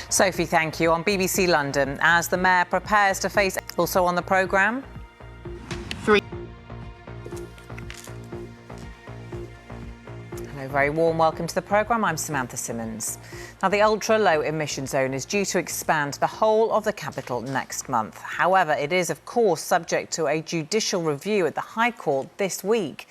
Sophie, thank you. On BBC London, as the Mayor prepares to face... Also on the programme... Hello, very warm welcome to the programme. I'm Samantha Simmonds. Now, the ultra-low emission zone is due to expand the whole of the capital next month. However, it is, of course, subject to a judicial review at the High Court this week.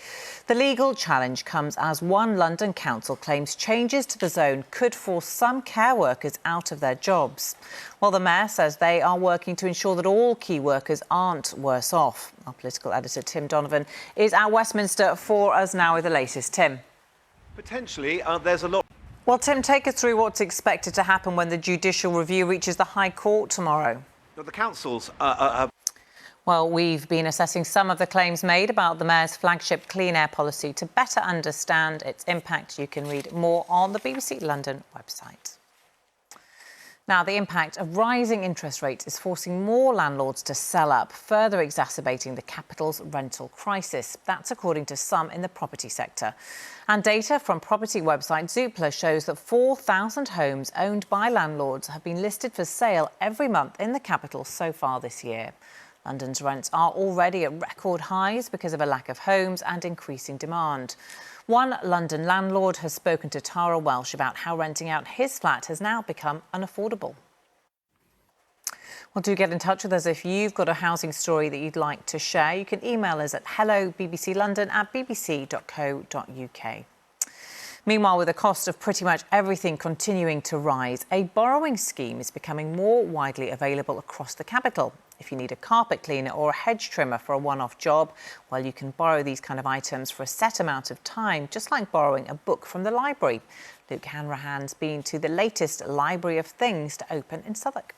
The legal challenge comes as one London council claims changes to the zone could force some care workers out of their jobs, while the Mayor says they are working to ensure that all key workers aren't worse off. Our political editor, Tim Donovan, is at Westminster for us now with the latest. Tim. Potentially, there's a lot... Well, Tim, take us through what's expected to happen when the judicial review reaches the High Court tomorrow. The councils Well, we've been assessing some of the claims made about the Mayor's flagship clean air policy. To better understand its impact, you can read more on the BBC London website. Now, the impact of rising interest rates is forcing more landlords to sell up, further exacerbating the capital's rental crisis. That's according to some in the property sector. And data from property website Zoopla shows that 4,000 homes owned by landlords have been listed for sale every month in the capital so far this year. London's rents are already at record highs because of a lack of homes and increasing demand. One London landlord has spoken to Tara Welsh about how renting out his flat has now become unaffordable. Well, do get in touch with us if you've got a housing story that you'd like to share. You can email us at hello@bbclondon@bbc.co.uk. Meanwhile, with the cost of pretty much everything continuing to rise, a borrowing scheme is becoming more widely available across the capital. If you need a carpet cleaner or a hedge trimmer for a one-off job, well, you can borrow these kind of items for a set amount of time, just like borrowing a book from the library. Luke Hanrahan's been to the latest Library of Things to open in Southwark.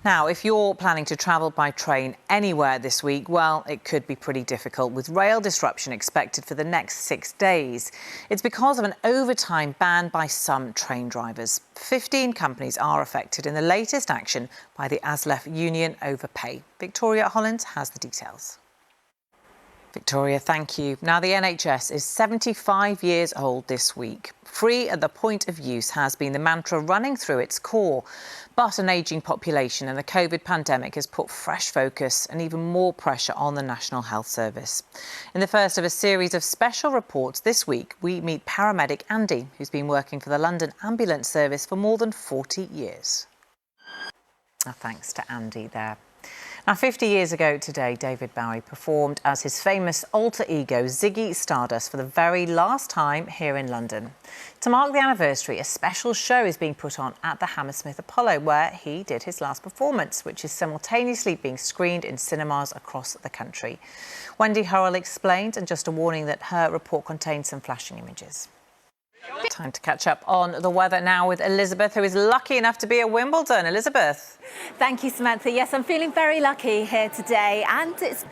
Now, if you're planning to travel by train anywhere this week, well, it could be pretty difficult with rail disruption expected for the next 6 days. It's because of an overtime ban by some train drivers. 15 companies are affected in the latest action by the ASLEF union over pay. Victoria Holland has the details. Victoria, thank you. Now, the NHS is 75 years old this week. Free at the point of use has been the mantra running through its core. But an ageing population and the COVID pandemic has put fresh focus and even more pressure on the National Health Service. In the first of a series of special reports this week, we meet paramedic Andy, who's been working for the London Ambulance Service for more than 40 years. Thanks to Andy there. Now, 50 years ago today, David Bowie performed as his famous alter ego, Ziggy Stardust, for the very last time here in London. To mark the anniversary, a special show is being put on at the Hammersmith Apollo, where he did his last performance, which is simultaneously being screened in cinemas across the country. Wendy Hurrell explained, and just a warning that her report contains some flashing images. Time to catch up on the weather now with Elizabeth, who is lucky enough to be at Wimbledon. Elizabeth. Thank you, Samantha. Yes, I'm feeling very lucky here today, and it's...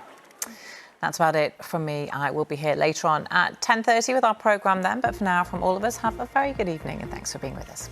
That's about it from me. I will be here later on at 10:30 with our programme then, but for now, from all of us, have a very good evening and thanks for being with us.